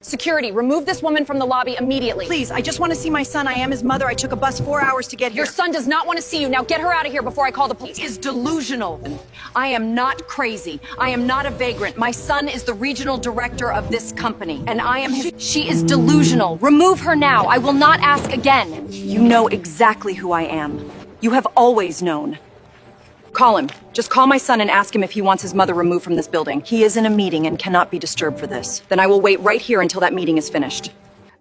Security, remove this woman from the lobby immediately. Please, I just want to see my son. I am his mother. I took a bus 4 hours to get here. Your son does not want to see you. Now get her out of here before I call the police. He is delusional. I am not crazy. I am not a vagrant. My son is the regional director of this company, and I am his... She is delusional. Remove her now. I will not ask again. You know exactly who I am. You have always known. Call him. Just call my son and ask him if he wants his mother removed from this building. He is in a meeting and cannot be disturbed for this. Then I will wait right here until that meeting is finished.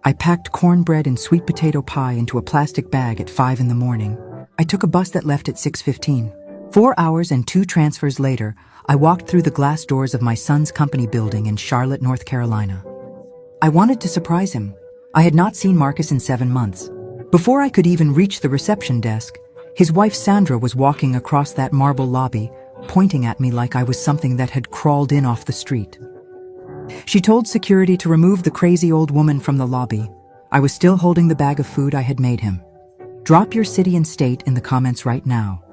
I packed cornbread and sweet potato pie into a plastic bag at 5 in the morning. I took a bus that left at 6:15. 4 hours and 2 transfers later, I walked through the glass doors of my son's company building in Charlotte, North Carolina. I wanted to surprise him. I had not seen Marcus in 7 months. Before I could even reach the reception desk, his wife Sandra was walking across that marble lobby, pointing at me like I was something that had crawled in off the street. She told security to remove the crazy old woman from the lobby. I was still holding the bag of food I had made him. Drop your city and state in the comments right now,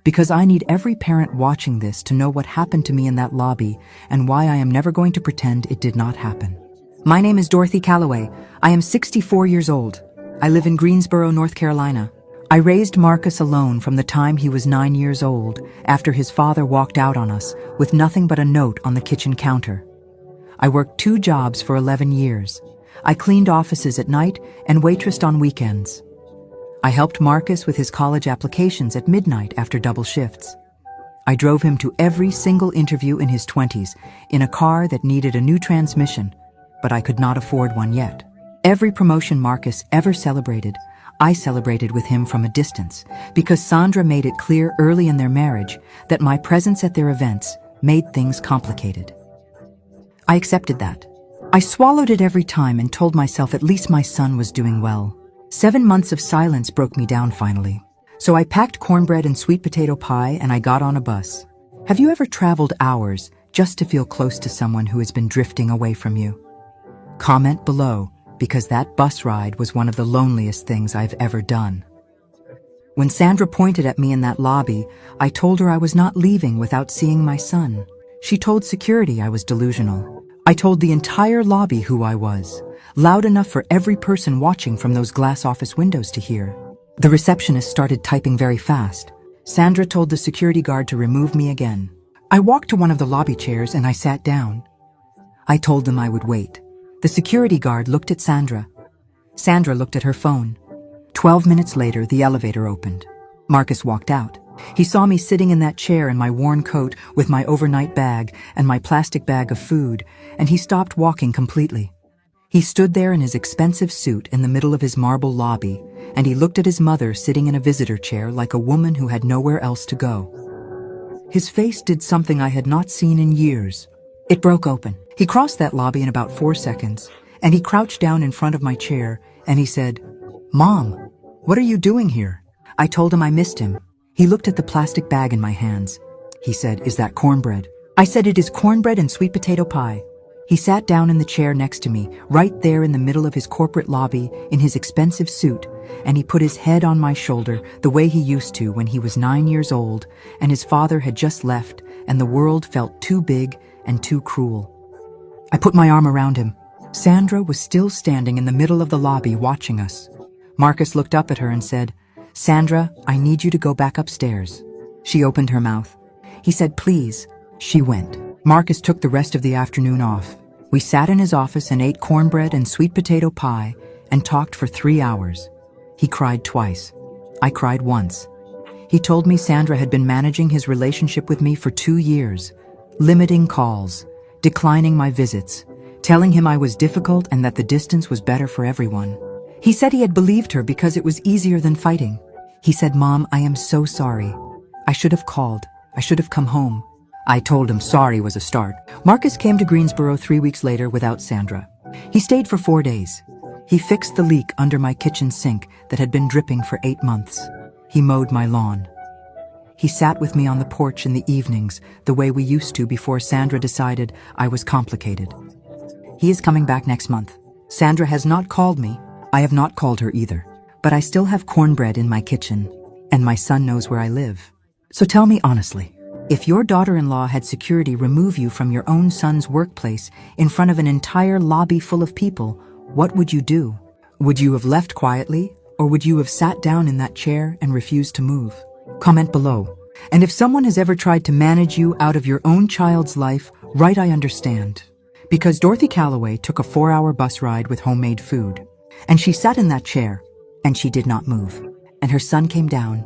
because I need every parent watching this to know what happened to me in that lobby and why I am never going to pretend it did not happen. My name is Dorothy Calloway. I am 64 years old. I live in Greensboro, North Carolina. I raised Marcus alone from the time he was 9 years old, after his father walked out on us with nothing but a note on the kitchen counter. I worked 2 jobs for 11 years. I cleaned offices at night and waitressed on weekends. I helped Marcus with his college applications at midnight after double shifts. I drove him to every single interview in his 20s in a car that needed a new transmission, but I could not afford one yet. Every promotion Marcus ever celebrated, I celebrated with him from a distance, because Sandra made it clear early in their marriage that my presence at their events made things complicated. I accepted that. I swallowed it every time and told myself at least my son was doing well. 7 months of silence broke me down finally. So I packed cornbread and sweet potato pie and I got on a bus. Have you ever traveled hours just to feel close to someone who has been drifting away from you? Comment below, because that bus ride was one of the loneliest things I've ever done. When Sandra pointed at me in that lobby, I told her I was not leaving without seeing my son. She told security I was delusional. I told the entire lobby who I was, loud enough for every person watching from those glass office windows to hear. The receptionist started typing very fast. Sandra told the security guard to remove me again. I walked to one of the lobby chairs and I sat down. I told them I would wait. The security guard looked at Sandra. Sandra looked at her phone. 12 minutes later, the elevator opened. Marcus walked out. He saw me sitting in that chair in my worn coat with my overnight bag and my plastic bag of food, and he stopped walking completely. He stood there in his expensive suit in the middle of his marble lobby, and he looked at his mother sitting in a visitor chair like a woman who had nowhere else to go. His face did something I had not seen in years. It broke open. He crossed that lobby in about 4 seconds, and he crouched down in front of my chair, and he said, "Mom, what are you doing here?" I told him I missed him. He looked at the plastic bag in my hands. He said, "Is that cornbread?" I said, "It is cornbread and sweet potato pie." He sat down in the chair next to me, right there in the middle of his corporate lobby, in his expensive suit, and he put his head on my shoulder the way he used to when he was 9 years old, and his father had just left, and the world felt too big and too cruel. I put my arm around him. Sandra was still standing in the middle of the lobby watching us. Marcus looked up at her and said, "Sandra, I need you to go back upstairs." She opened her mouth. He said, "Please." She went. Marcus took the rest of the afternoon off. We sat in his office and ate cornbread and sweet potato pie and talked for 3 hours. He cried twice. I cried once. He told me Sandra had been managing his relationship with me for 2 years, limiting calls, declining my visits, telling him I was difficult and that the distance was better for everyone. He said he had believed her because it was easier than fighting. He said, "Mom, I am so sorry. I should have called. I should have come home." I told him sorry was a start. Marcus came to Greensboro 3 weeks later without Sandra. He stayed for 4 days. He fixed the leak under my kitchen sink that had been dripping for 8 months. He mowed my lawn. He sat with me on the porch in the evenings, the way we used to before Sandra decided I was complicated. He is coming back next month. Sandra has not called me. I have not called her either. But I still have cornbread in my kitchen, and my son knows where I live. So tell me honestly, If your daughter-in-law had security remove you from your own son's workplace in front of an entire lobby full of people, what would you do? Would you have left quietly, or would you have sat down in that chair and refused to move? Comment below. And if someone has ever tried to manage you out of your own child's life, write I understand. Because Dorothy Calloway took a 4-hour bus ride with homemade food. And she sat in that chair, and she did not move. And her son came down,